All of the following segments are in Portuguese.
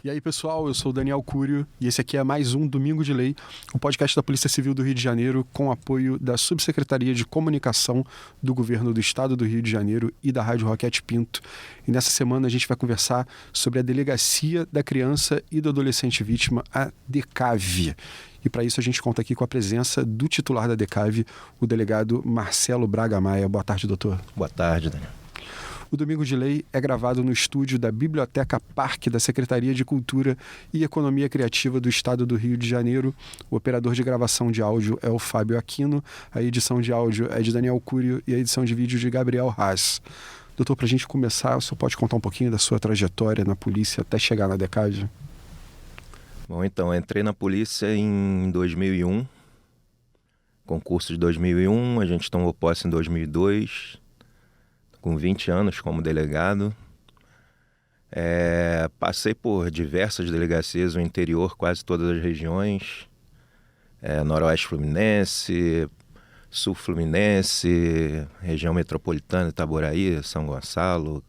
E aí, pessoal, eu sou o Daniel Cúrio e esse aqui é mais um Domingo de Lei, o podcast da Polícia Civil do Rio de Janeiro com apoio da Subsecretaria de Comunicação do Governo do Estado do Rio de Janeiro e da Rádio Roquete Pinto. E nessa semana a gente vai conversar sobre a Delegacia da Criança e do Adolescente Vítima, a DECAV. E para isso a gente conta aqui com a presença do titular da DECAV, o delegado Marcelo Braga Maia. Boa tarde, doutor. Boa tarde, Daniel. O Domingo de Lei é gravado no estúdio da Biblioteca Parque da Secretaria de Cultura e Economia Criativa do Estado do Rio de Janeiro. O operador de gravação de áudio é o Fábio Aquino, a edição de áudio é de Daniel Cúrio e a edição de vídeo de Gabriel Haas. Doutor, para a gente começar, o senhor pode contar um pouquinho da sua trajetória na polícia até chegar na DECAV? Bom, então, entrei na polícia em 2001, concurso de 2001, a gente tomou posse em 2002, com 20 anos como delegado. Passei por diversas delegacias no interior, quase todas as regiões, Noroeste Fluminense, Sul Fluminense, região metropolitana, Itaboraí, São Gonçalo,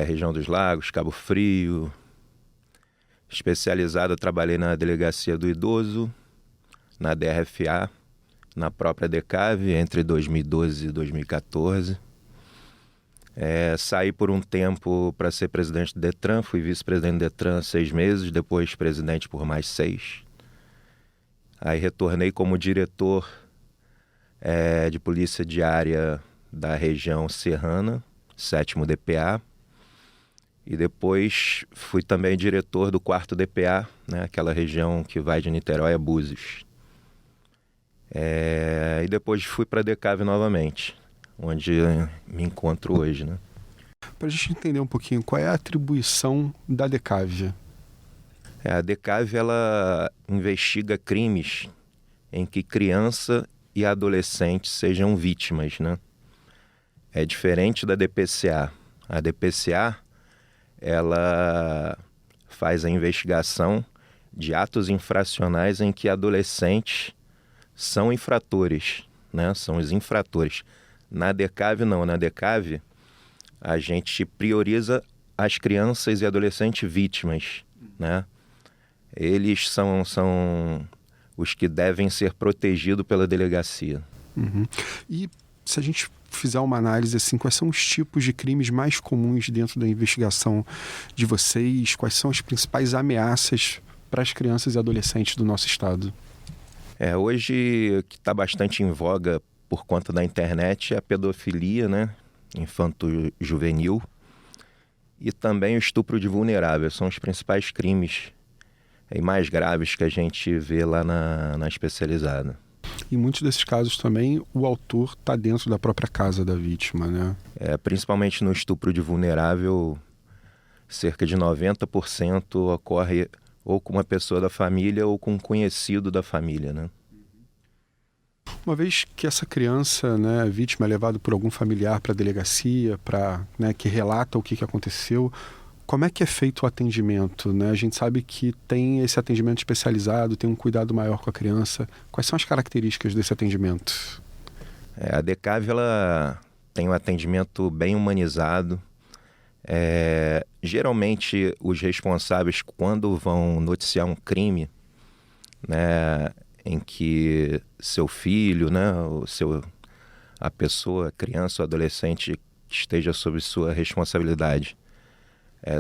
região dos Lagos, Cabo Frio. Especializado, eu trabalhei na Delegacia do Idoso, na DRFA, na própria DECAV, entre 2012 e 2014. Saí por um tempo para ser presidente do DETRAN, fui vice-presidente do DETRAN 6 meses, depois presidente por mais 6. Aí retornei como diretor de polícia diária da região serrana, 7º DPA. E depois fui também diretor do 4º DPA, né, aquela região que vai de Niterói a Búzios. E depois fui para a DECAV novamente, onde me encontro hoje, né? Para a gente entender um pouquinho, qual é a atribuição da DECAV? A DECAV, ela investiga crimes em que criança e adolescente sejam vítimas, né? É diferente da DPCA. A DPCA, ela faz a investigação de atos infracionais em que adolescentes são infratores, né? São os infratores. Na DECAV não, na DECAV a gente prioriza as crianças e adolescentes vítimas, né? Eles são os que devem ser protegidos pela delegacia. Uhum. E se a gente fizer uma análise assim, quais são os tipos de crimes mais comuns dentro da investigação de vocês? Quais são as principais ameaças para as crianças e adolescentes do nosso estado? Hoje, o que está bastante em voga por conta da internet é a pedofilia, né? Infanto-juvenil, e também o estupro de vulneráveis. São os principais crimes e mais graves que a gente vê lá na especializada. Em muitos desses casos também o autor está dentro da própria casa da vítima, né? Principalmente no estupro de vulnerável, cerca de 90% ocorre ou com uma pessoa da família ou com um conhecido da família, né? Uma vez que essa criança, né, a vítima, é levada por algum familiar para a delegacia, que relata o que aconteceu, como é que é feito o atendimento, né? A gente sabe que tem esse atendimento especializado, tem um cuidado maior com a criança. Quais são as características desse atendimento? A DECAV, ela tem um atendimento bem humanizado. Geralmente, os responsáveis, quando vão noticiar um crime, né, em que seu filho, né, a pessoa, a criança ou adolescente esteja sob sua responsabilidade,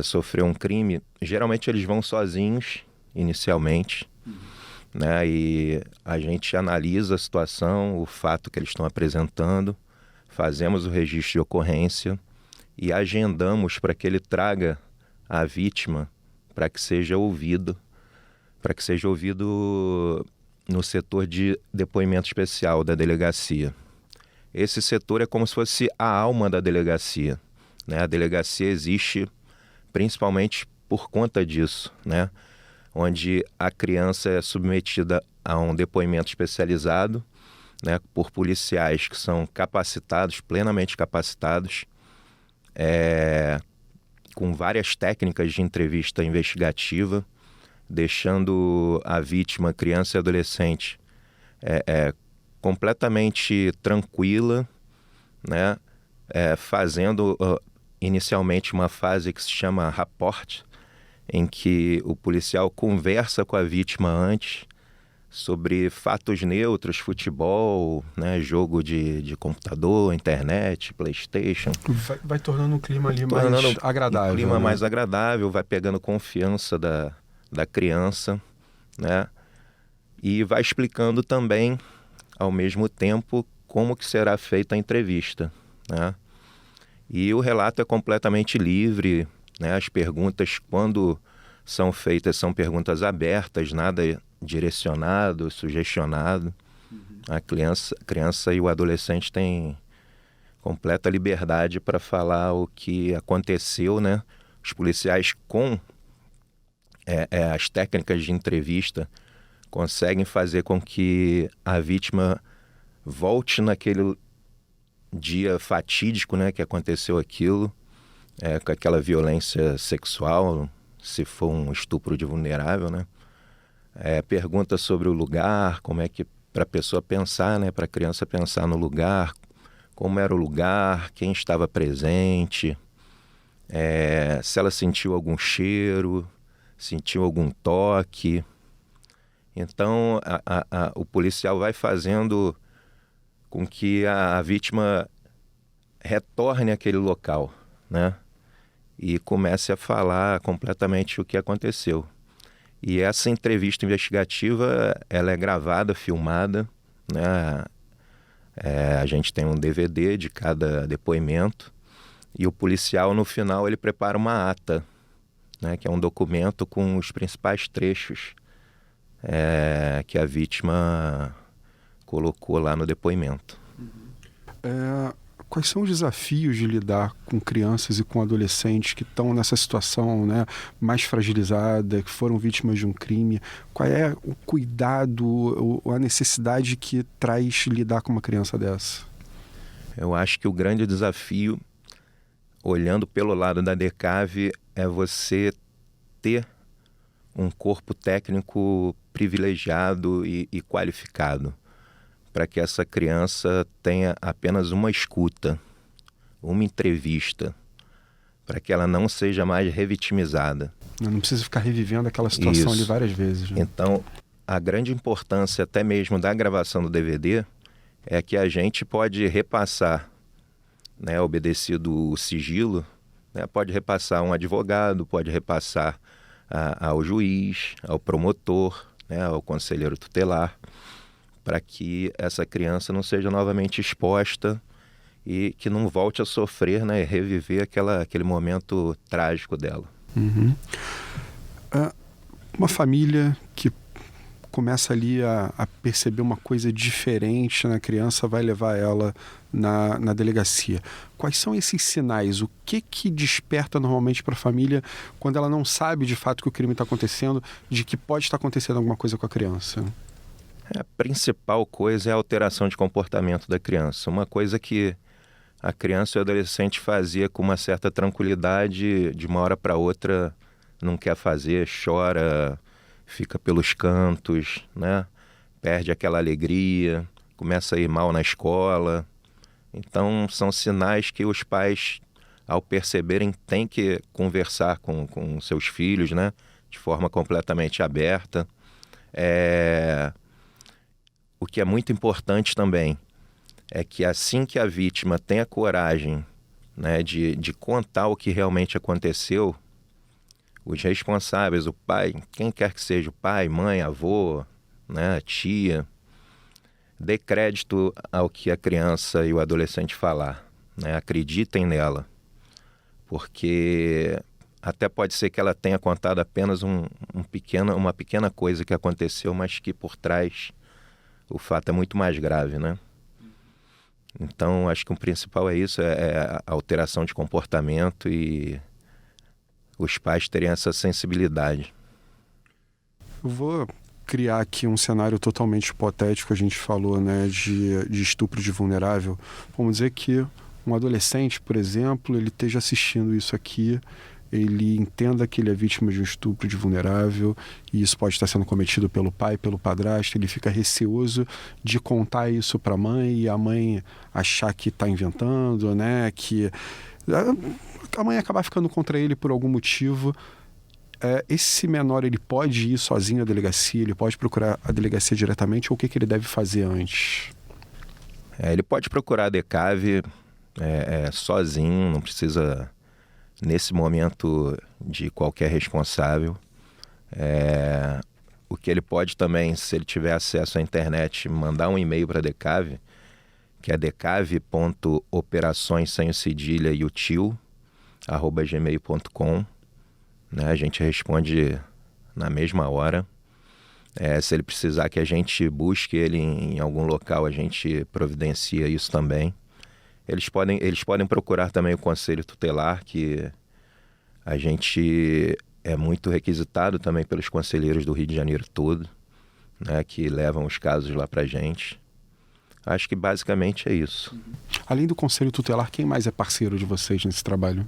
sofreu um crime, geralmente eles vão sozinhos, inicialmente, né, e a gente analisa a situação, o fato que eles estão apresentando, fazemos o registro de ocorrência e agendamos para que ele traga a vítima para que seja ouvido no setor de depoimento especial da delegacia. Esse setor é como se fosse a alma da delegacia, né? A delegacia existe principalmente por conta disso, né? Onde a criança é submetida a um depoimento especializado, né, por policiais que são capacitados, plenamente capacitados, com várias técnicas de entrevista investigativa, deixando a vítima, criança e adolescente, completamente tranquila, né? Fazendo inicialmente uma fase que se chama rapport, em que o policial conversa com a vítima antes sobre fatos neutros, futebol, né, jogo de computador, internet, PlayStation. Vai tornando um clima ali mais agradável. Um clima, né? mais agradável, vai pegando confiança da criança, né? E vai explicando também, ao mesmo tempo, como que será feita a entrevista, né? E o relato é completamente livre, né? As perguntas, quando são feitas, são perguntas abertas, nada direcionado, sugestionado. A criança e o adolescente têm completa liberdade para falar o que aconteceu, né? Os policiais, com as técnicas de entrevista, conseguem fazer com que a vítima volte naquele dia fatídico, né, que aconteceu aquilo, com aquela violência sexual, se for um estupro de vulnerável, né? Pergunta sobre o lugar, como é que, para a pessoa pensar, né, para a criança pensar no lugar, como era o lugar, quem estava presente, se ela sentiu algum cheiro, sentiu algum toque. Então, o policial vai fazendo com que a vítima retorne àquele local, né? E comece a falar completamente o que aconteceu. E essa entrevista investigativa, ela é gravada, filmada, né? A gente tem um DVD de cada depoimento e o policial, no final, ele prepara uma ata, né? Que é um documento com os principais trechos que a vítima colocou lá no depoimento. Quais são os desafios de lidar com crianças e com adolescentes que estão nessa situação, né, mais fragilizada, que foram vítimas de um crime? Qual é o cuidado, a necessidade que traz lidar com uma criança dessa? Eu acho que o grande desafio, olhando pelo lado da DECAV, é você ter um corpo técnico privilegiado e qualificado, para que essa criança tenha apenas uma escuta, uma entrevista, para que ela não seja mais revitimizada. Não precisa ficar revivendo aquela situação ali várias vezes. Né? Então, a grande importância até mesmo da gravação do DVD é que a gente pode repassar, né, obedecido o sigilo, né, pode repassar um advogado, pode repassar ao juiz, ao promotor, né, ao conselheiro tutelar, para que essa criança não seja novamente exposta e que não volte a sofrer, né, e reviver aquele momento trágico dela. Uhum. Uma família que começa ali a perceber uma coisa diferente na criança, vai levar ela na delegacia. Quais são esses sinais? O que desperta normalmente para a família quando ela não sabe de fato que o crime está acontecendo, de que pode estar acontecendo alguma coisa com a criança? A principal coisa é a alteração de comportamento da criança. Uma coisa que a criança e o adolescente fazia com uma certa tranquilidade, de uma hora para outra não quer fazer, chora, fica pelos cantos, né? Perde aquela alegria, começa a ir mal na escola. Então, são sinais que os pais, ao perceberem, têm que conversar com seus filhos, né? De forma completamente aberta. O que é muito importante também é que assim que a vítima tem a coragem, né, de contar o que realmente aconteceu, os responsáveis, o pai, quem quer que seja, o pai, mãe, avô, né, tia, dê crédito ao que a criança e o adolescente falar, né, acreditem nela, porque até pode ser que ela tenha contado apenas uma pequena coisa que aconteceu, mas que por trás o fato é muito mais grave, né? Então, acho que o principal é isso, é a alteração de comportamento e os pais terem essa sensibilidade. Eu vou criar aqui um cenário totalmente hipotético. A gente falou, né, de estupro de vulnerável. Vamos dizer que um adolescente, por exemplo, ele esteja assistindo isso aqui, ele entenda que ele é vítima de um estupro de vulnerável e isso pode estar sendo cometido pelo pai, pelo padrasto, ele fica receoso de contar isso para a mãe e a mãe achar que está inventando, né? Que a mãe acabar ficando contra ele por algum motivo. Esse menor, ele pode ir sozinho à delegacia, ele pode procurar a delegacia diretamente, ou o que ele deve fazer antes? Ele pode procurar a DECAV sozinho, não precisa, nesse momento, de qualquer responsável. O que ele pode também, se ele tiver acesso à internet, mandar um e-mail para a DECAV, que é decave.operações sem o cedilha e o tio, @gmail.com. Né? A gente responde na mesma hora. Se ele precisar que a gente busque ele em algum local, a gente providencia isso também. Eles podem procurar também o Conselho Tutelar, que a gente é muito requisitado também pelos conselheiros do Rio de Janeiro todo, né? Que levam os casos lá pra gente. Acho que basicamente é isso. Além do Conselho Tutelar, quem mais é parceiro de vocês nesse trabalho?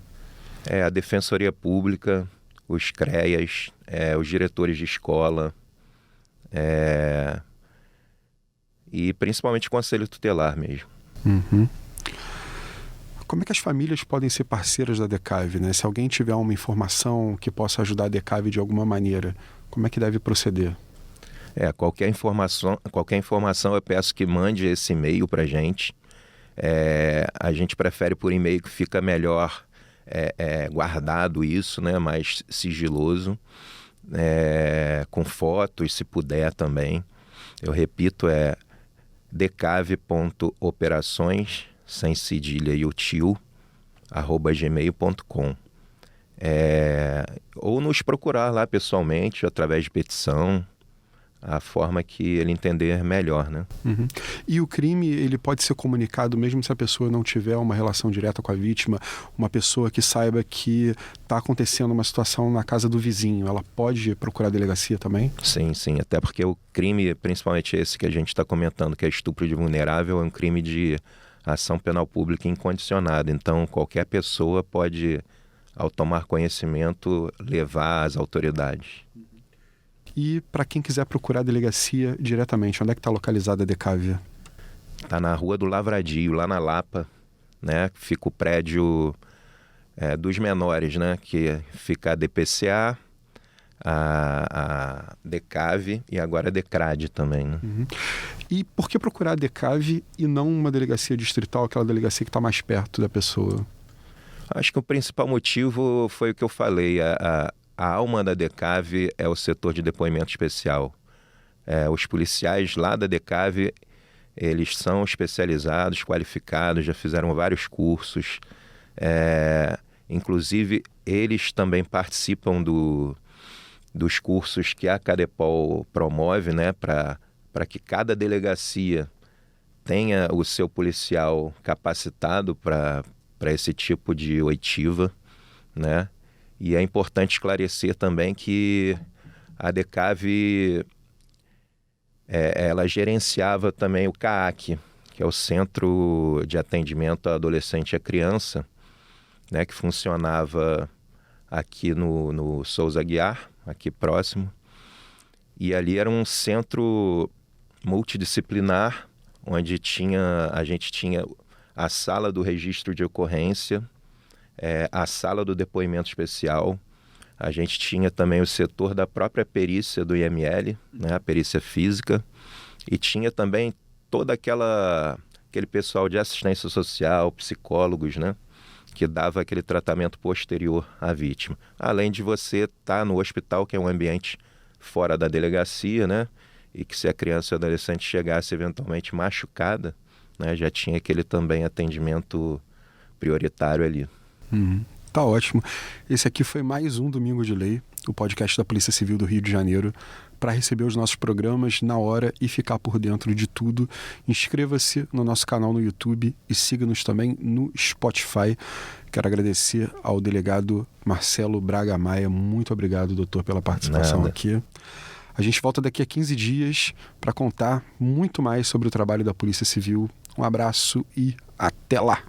A Defensoria Pública, os CREAs, os diretores de escola, e principalmente o Conselho Tutelar mesmo. Uhum. Como é que as famílias podem ser parceiras da DECAV, né? Se alguém tiver uma informação que possa ajudar a DECAV de alguma maneira, como é que deve proceder? Qualquer informação eu peço que mande esse e-mail para a gente. A gente prefere por e-mail, que fica melhor guardado isso, né? Mais sigiloso, com fotos, se puder também. Eu repito, decave.operações sem cedilha e o tio @gmail.com. Ou nos procurar lá pessoalmente, através de petição, a forma que ele entender melhor, né? Uhum. E o crime, ele pode ser comunicado mesmo se a pessoa não tiver uma relação direta com a vítima, uma pessoa que saiba que está acontecendo uma situação na casa do vizinho, ela pode procurar a delegacia também? Sim, até porque o crime, principalmente esse que a gente está comentando, que é estupro de vulnerável, é um crime de ação penal pública incondicionada. Então, qualquer pessoa pode, ao tomar conhecimento, levar às autoridades. E para quem quiser procurar a delegacia diretamente, onde é que está localizada a DECAV? Está na Rua do Lavradio, lá na Lapa, né? Fica o prédio dos menores, né? Que fica a DPCA, a DECAV e agora a DECRAD também, né? Uhum. E por que procurar a DECAV e não uma delegacia distrital, aquela delegacia que está mais perto da pessoa? Acho que o principal motivo foi o que eu falei. A alma da DECAV é o setor de depoimento especial. Os policiais lá da DECAV, eles são especializados, qualificados, já fizeram vários cursos. Inclusive, eles também participam dos cursos que a CADEPOL promove, né, para que cada delegacia tenha o seu policial capacitado para esse tipo de oitiva, né? E é importante esclarecer também que a DECAV ela gerenciava também o CAAC, que é o Centro de Atendimento a Adolescente e a Criança, né, que funcionava aqui no Souza Aguiar, aqui próximo. E ali era um centro multidisciplinar, onde a gente tinha a sala do registro de ocorrência, a sala do depoimento especial. A gente tinha também o setor da própria perícia do IML, né, a perícia física, e tinha também todo aquele pessoal de assistência social, psicólogos, né, que dava aquele tratamento posterior à vítima. Além de você estar no hospital, que é um ambiente fora da delegacia, né, e que se a criança ou adolescente chegasse eventualmente machucada, né, já tinha aquele também atendimento prioritário ali. Tá ótimo. Esse aqui foi mais um Domingo de Lei, o podcast da Polícia Civil do Rio de Janeiro. Para receber os nossos programas na hora e ficar por dentro de tudo, inscreva-se no nosso canal no YouTube e siga-nos também no Spotify. Quero agradecer ao delegado Marcelo Braga Maia. Muito obrigado, doutor, pela participação aqui. A gente volta daqui a 15 dias para contar muito mais sobre o trabalho da Polícia Civil. Um abraço e até lá!